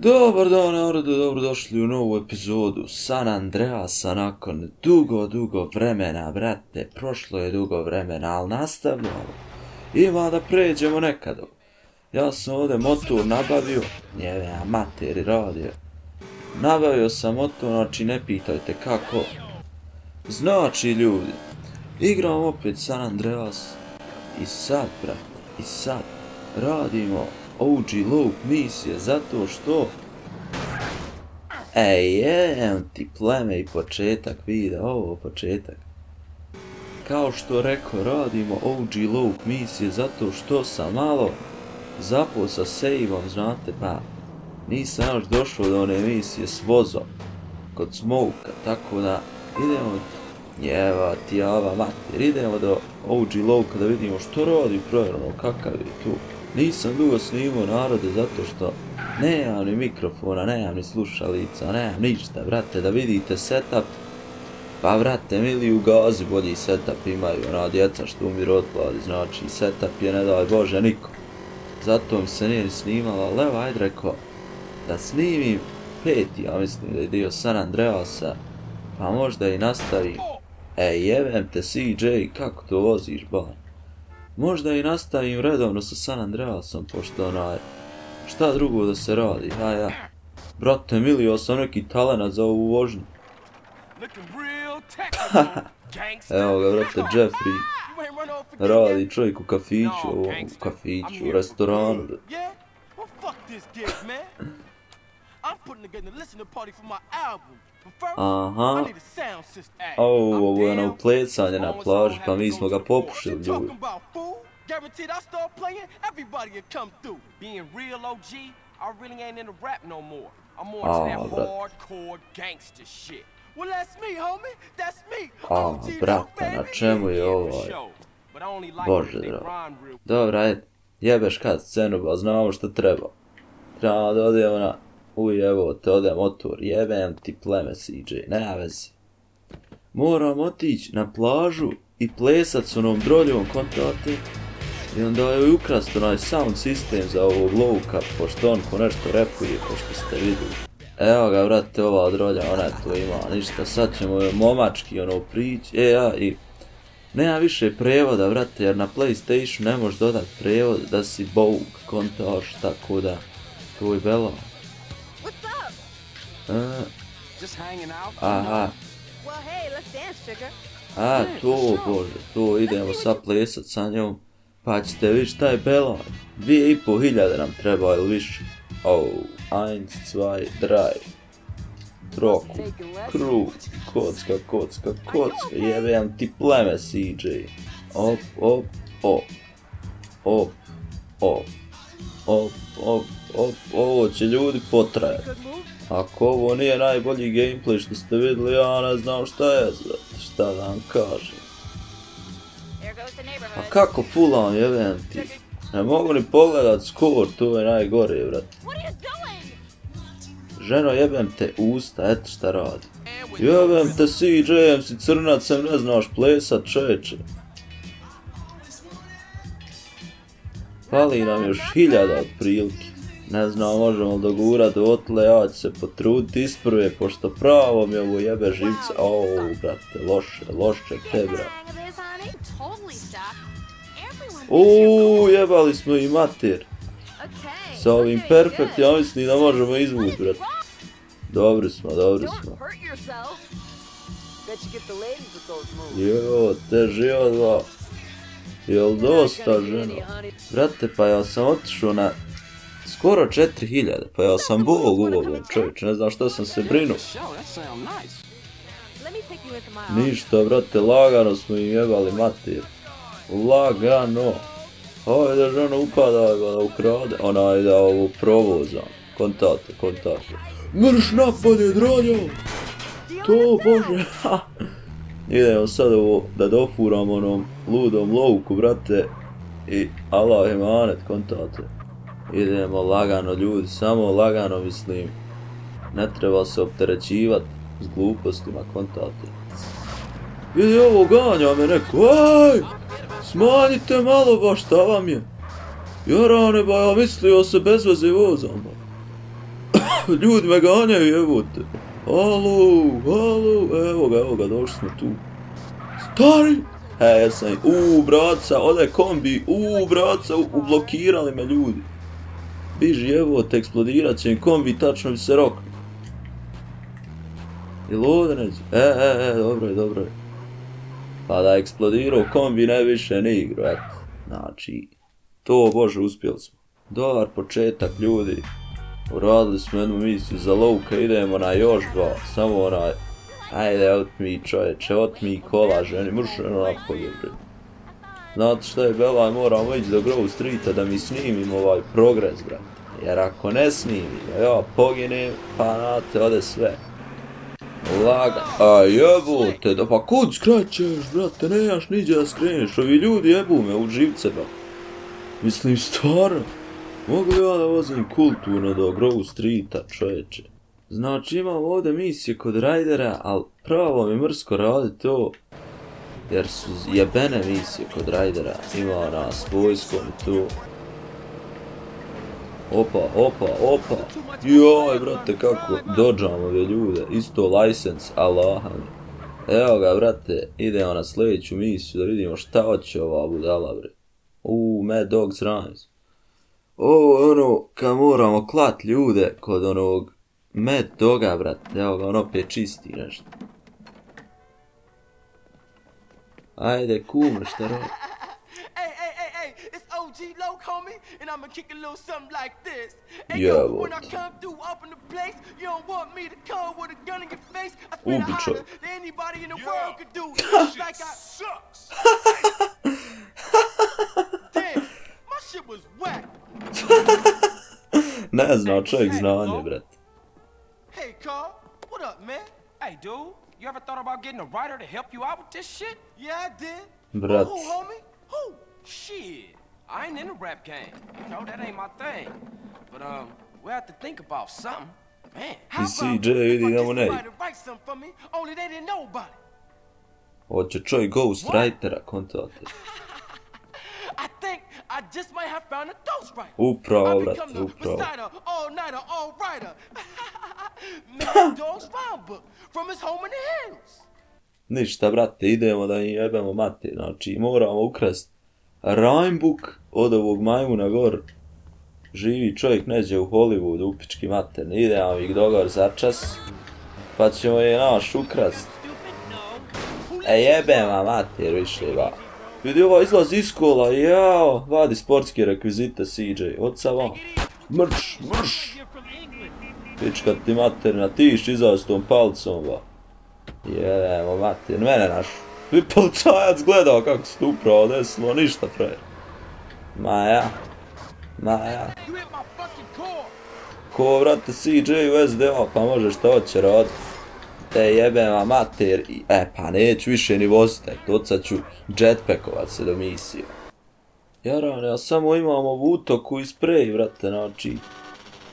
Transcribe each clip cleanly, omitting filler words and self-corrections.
Dobar dan, narode, dobrodošli u novu epizodu San Andreasa nakon dugo vremena, brate, prošlo je dugo vremena, ali nastavljamo. Ima da pređemo nekado. Ja sam ovdje motor nabavio, njeve amateri radio. Nabavio sam motor, znači ne pitajte kako. Znači ljudi, igram opet San Andreas i sad, brate, radimo OG Loop misije zato što jem ti pleme i početak videa, ovo početak. Kao što rekao, radimo OG Loop misije zato što sam malo zapao sa save-om, znate, pa nisam još došao do one misije s vozom kod Smoka, tako da idemo, jeva ti java mater, idemo do OG Loop da vidimo što radi frajerno, kakav je tu. Nisam dugo snimao, narode, zato što nemam ni mikrofona, nemam ni slušalica, nemam ništa, brate, da vidite setup. Pa brate, mili u Gazi bolji setup imaju, ona djeca što umiru od gladi, znači setup je, ne daj Bože, niko. Zato mi se nije ni snimala, ali evo, ajde rekao, da snimim peti, ja mislim da je dio San Andreasa, pa možda i nastavim. Jebem te CJ, kako to voziš, ban? Možda i nastavim redovno sa San Andreasom, pošto šta drugo da se radi, ja. Brate, milio sam neki talenat za ovu vožnju. Evo ga, brate, Jeffrey radi čovjek u kafiću, u restoranu. Aha, ovo je ono uplecanje na plaži, pa mi smo ga popušili, ljudi. Guaranteed I start playing, everybody will come through. Being real OG, I really ain't into rap no more. I'm more into that hardcore gangster shit. Well, that's me, homie. That's me. Brate, na čemu je ovaj? Bože drago. Dobra, ajde, jebeš kad scenu, ba znamo što treba. Treba da odemo na... evo te ode motor, jebem ti pleme CJ, nema veze. Moram otići na plažu i plesat s onom droljom kontate. I onda je ukrast onaj sound sistem za ovog Louka, pošto on ko nešto repuje, pošto ste vidjeli. Evo ga, vrate, ova drolja, ona to ima, ništa, sad ćemo momački prići, i... Nema više prevoda, vrate, jer na PlayStationu ne možeš dodat prevod da si Boug, kontaš, tako da, to je belo. Aha. To, bože, to idemo sad plesat sa njom. Pa ćete vidjeti šta je bela. 2500 nam treba ili više. 1, 2, 3. Troku, krug, kocka, jebem ti pleme CJ. Ovo će ljudi potrajati. Ako ovo nije najbolji gameplay što ste vidjeli, ja ne znam šta je, šta da vam kažem. A kako fullam, jebem ti? Ne mogu ni pogledat skor, to je najgore, brate. Ženo, jebem te usta, eto šta radi. Jebem te CJ-em si crnacem, ne znaš plesat, čeče. Fali nam još 1000 otprilike. Ne znam, možemo dogurat otle, ja ću se potruditi isprve, pošto pravo mi ovo jebe živce. Brate, loše te, brate. Jebali smo i mater. Sa ovim perfekt, ja mislim da možemo izvući, brate. Dobri smo. Jo, te život. Jel dosta, ženo? Brate, pa ja sam otišao na skoro 4000, pa ja sam Bog u ovom, čovječ, ne znam što sam se brinuo. Ništa, brate, lagano smo im jebali mater. Lagano. Hajde, ženo, upadaj ga da ukrade. Onaj da ovo provoza. Kontate. Mrš napade, dronjo! To, bože, Idemo sad ovo da dofuramo onom ludom Louku, brate. I Allah emanet, kontate. Idemo lagano, ljudi, samo lagano, mislim. Ne treba se opterećivat s glupostima, kontate. Vidi ovo, ganja me neko, smanjite malo, ba šta vam je? Jarane, ba ja mislio se bez veze vozam, ba. Ljudi me ganjaju, jebote. Halo, evo ga, došli smo tu. Stari! Ja sam, braca, ode kombi, braca, ublokirali me ljudi. Biži, jebote, eksplodirat će im kombi, tačno bi se roknuo. Jel ovdje neđe? Dobro je. Pa da eksplodirao kombi ne više ni igru, eto. Znači, to bože uspjeli smo. Dobar početak ljudi. Uradili smo jednu misiju za Louka, idemo na još dva. Samo onaj, ajde otmi čovječe, otmi kola ženi, mršeno napolje bre. Znate šta je Belaj, moramo ići do Grove Streeta da mi snimimo ovaj progres, brate. Jer ako ne snimimo, ja poginem, pa znate, ode sve. Laga. A jebote, da pa kud skraćeš, brate, nemaš niđe da skreneš, ovi ljudi jebu me u živce, ba. Mislim, stvarno, mogu ja da vozim kulturno do Grove Streeta, čovječe. Znači, imam ovdje misije kod rajdera, ali pravo mi mrsko radi to, jer su jebene misije kod rajdera, ima nas vojskom i to. Opa. Joj, brate, kako dođamo ove ljude. Isto license, Allah. Evo ga, brate, idemo na sljedeću misiju da vidimo šta hoće ova budala, bre. Mad Dogs Rhymes. Ovo je ono, kad moramo klat ljude kod onog Mad Doga, brate. Evo ga, on opet čisti nešto. Ajde, kume, šta radi? OG Loc, homie, and I'ma kick a little something like this. Hey, Yeah, yo, when I what? come through up in the place, you don't want me to come with a gun in your face. I spit harder than anybody in the world could do. It's like I sucks. Damn, my shit was whack. Ne zna čovjek znanje, brate. Hey, Carl, what up, man? Hey, dude, you ever thought about getting a writer to help you out with this shit? Yeah, I did. Brat. Who, homie? Who? Shit. I ain't in the rap game. You know, that ain't my thing. But, we have to think about something. Man, how I about CJ if I vidi get nemo ne. somebody to write something for me, only they didn't know about it? Hoće čovjek ghostwritera kontate. I think I just might have found a ghostwriter. Upravo, I brate, become the upravo. reciter, all-nighter, all-writer. Mad Dog's rhyme book from his home in the hills. Ništa, brate, idemo da im jebemo mate. Znači, moramo ukrast rhyme od ovog majmuna gor. Živi čovjek neđe u Hollywoodu, u pički mater. Idemo ih dogor za čas, pa ćemo je naš ukrast. Jebema mater više, ba. Vidi, ovo izlazi iz kola, jao, vadi sportske rekvizite CJ, oca vam. Mrš. Pička ti materna, tiš izaš s tom palicom, ba. Jebemo mater, mene naš. Vi policajac gledao kako se tu upravo desilo, ništa frajer. Ma ja. Ko, vrate, CJ u SDO, pa može šta hoće radit. Jebema mater, pa neću više ni voziti, od sad ću jetpackovat se do misije. Jaran, ja samo imam ovu utoku i sprej, vrate, znači,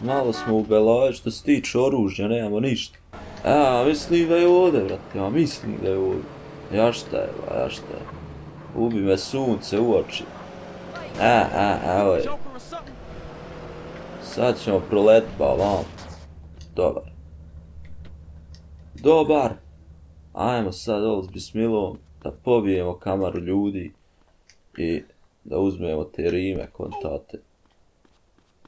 malo smo u Belaju što se tiče oružja, nemamo ništa. Mislim da je ovdje, vrate, Ja šta je. Ubi me sunce u oči. Evo je. Sad ćemo prolet pa ovam. Dobar. Ajmo sad ovo s bismilom da pobijemo kamaru ljudi i da uzmemo te rime kontate.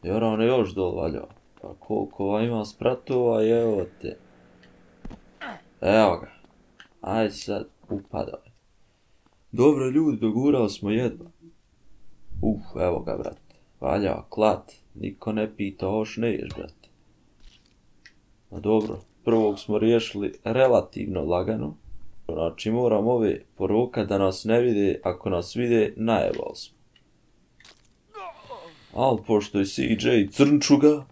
Jer on je još dol valjao. Pa koliko ima spratova i evo te. Evo ga. Ajde sad upadaj. Dobro ljudi, dogurali smo jedva. Evo ga, brate. Valja, klat. Niko ne pita, hoš ne ješ, brate. No dobro, prvog smo riješili relativno lagano. Znači moram ove porukat da nas ne vide, ako nas vide, najebali smo. Ali pošto je CJ crnčuga,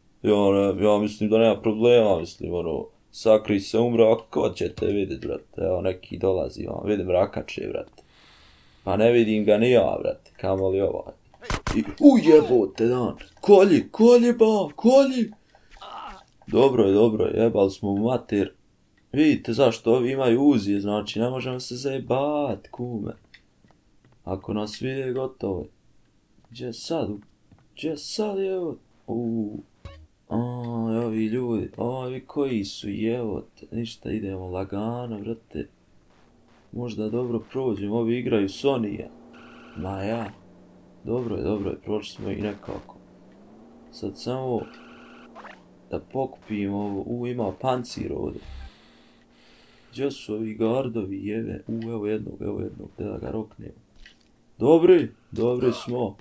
ja mislim da nema problema, sakri se umra, ko će te vidjet, brate, evo neki dolazi, vidim rakače, brate. Pa ne vidim ga ni ja, brate, kamoli ovaj. Jebote dan, kolji! Dobro je, jebali smo u mater. Vidite zašto ovi imaju uzije, znači ne možemo se zajebat, kume. Ako nas vide, gotovo je. Gdje sad, evo? Ovi ljudi, ljudi, ovi koji su, jevote, ništa, idemo lagano, brate. Možda dobro prođemo, ovi igraju Sonija. Ma ja. Dobro je, prošli smo i nekako. Sad samo da pokupimo ovo, ima pancir ovdje. Gdje su ovi gardovi, jebe, evo jednog, da ga roknemo. Dobri smo.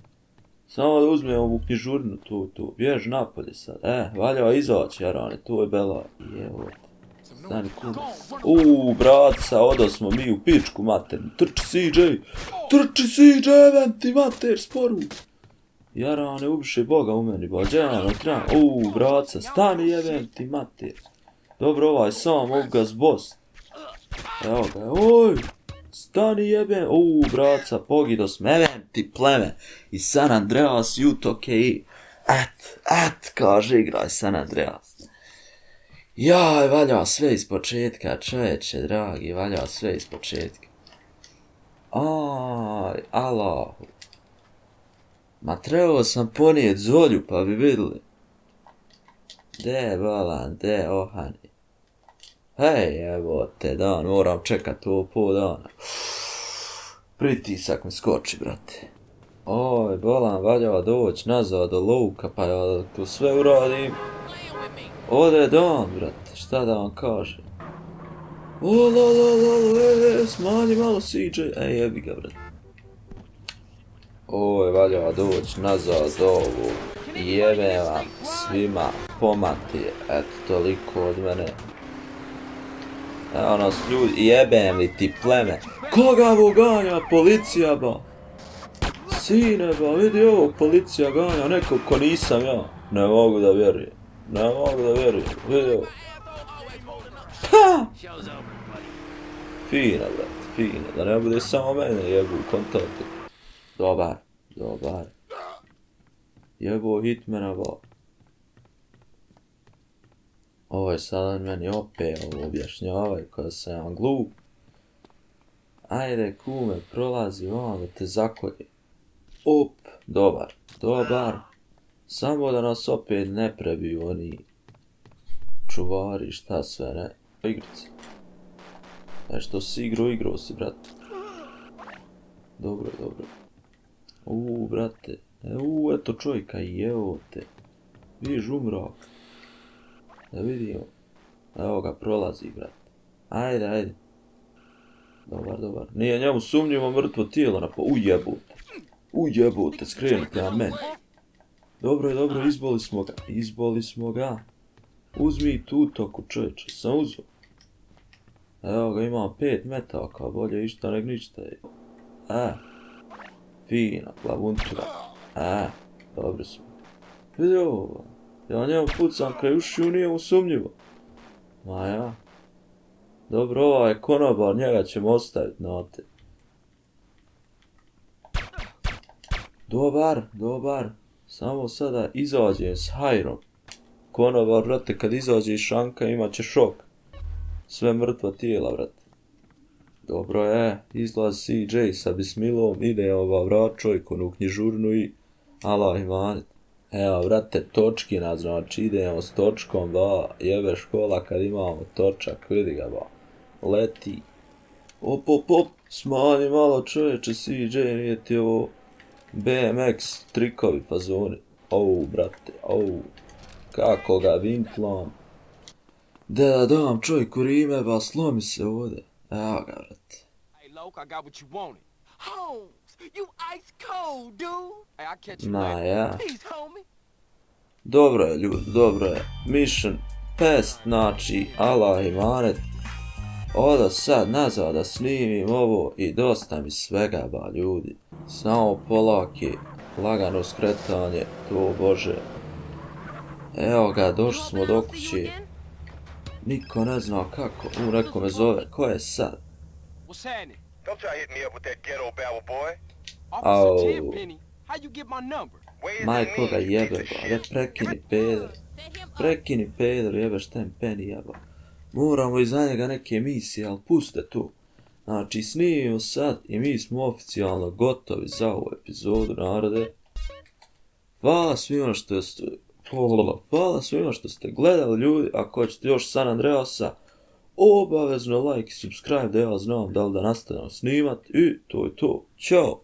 Samo da uzmemo ovu knjižurnu tu, bjež napolje sad. Valja izaći, jarane, to je bela. Jevo. Stani kume. Bratca, odosmo mi u pičku maternu. Trči CJ, event ti mater, sporu. Jarane, ubiše Boga u meni, bađano, trebam. Bratca, stani jebem ti mater. Dobro, ovaj sam, mogu ga zbost. Evo ga, stani jebem. Bratca, pogido smo, evem ti pleme. I San Andreas, UTOKI. Kaže, igraj San Andreas. Jaj, valja sve iz početka, čoveče, dragi, valja sve iz početka. Allahu. Ma trebao sam ponijet Zolju, pa bi vidjeli. De, balan, de, ohani. Hej, evo te dan, moram čekat ovo pol dana. Pritisak mi skoči, brate. Balan, valja doći nazad do Louka, pa ja to sve uradim. Ode dan, brate, šta da vam kažem. Smanji malo CJ, jebi ga, brate. Valja doći nazad do ovo. Jebe vam svima pomati, eto, toliko od mene. Evo nas ljudi, jebem li ti pleme. Koga ovo ganja, policija ba? Sine ba, vidi ovo, policija ganja, nekog ko nisam ja. Ne mogu da vjerujem, vidi ovo. Ha! Fina, brate, fina, da ne bude samo mene jebu u kontaktu. Dobar. Jebo hitmana ba. Ovo je sad meni opet objašnjavaj kada sam ja glup. Ajde kume, prolazi vam da te zakolje. Dobar. Samo da nas opet ne prebiju oni čuvari, šta sve ne. Igrice. Što si igrao si, brate. Dobro. Brate. Eto čovjeka, jevo te. Vidiš umrak. Da vidimo. Evo ga, prolazi, brate. Ajde. Dobar. Nije njemu sumnjivo mrtvo tijelo na ujebote, skrenite na meni. Dobro, izboli smo ga. Uzmi tu toku, čovječe, sam uzeo. Evo ga, imam 5 metaka, bolje išta nek ništa je. Fina, plavuntura. Dobro smo. Vidi ovo, ja njemu pucam kraj ušiju, nije mu sumnjivo. Ma ja. Dobro, ovaj je konobar, njega ćemo ostaviti na te. Dobar. Samo sada izađem s hajrom. Konobar, brate, kad izađe iz šanka imat će šok. Sve mrtva tijela, brate. Dobro je, izlaz CJ sa bismilom, ide vrat čojkon u knjižurnu i Allah imanit. Evo, brate, točkina, znači idemo s točkom, jebe škola kad imamo točak, vidi ga, leti. Op, smanji malo čovječe, CJ, nije ti ovo BMX trikovi fazoni. Brate, kako ga vinklam. Da dam čovjeku rime, slomi se ovdje. Evo ga, brate. Hey, Loke, I got what you wanted. Holmes, you ice cold, dude. Hey, I'll catch you Ma later. ja. Peace, homie. Dobro je, ljudi, Mission pest, znači, Allah imanet. Odo sad nazad da snimim ovo i dosta mi svega, ljudi. Samo polake, lagano skretanje, to bože. Evo ga, došli smo do kuće. Niko ne zna kako, neko me zove, ko je sad? What's happening? Don't try to hit me up with that ghetto babble, boy. Officer Tenpenny, how you get my number? Majko ga jebe, prekini peder, jebeš Tenpenny, jeba. Moramo iza njega neke emisije, ali puste tu. Znači, snimimo sad i mi smo oficijalno gotovi za ovu epizodu, narode. Hvala svima što ste Hvala svima što ste gledali, ljudi. Ako hoćete još San Andreasa, obavezno like i subscribe da ja znam da li da nastavim snimat. I to je to. Ćao!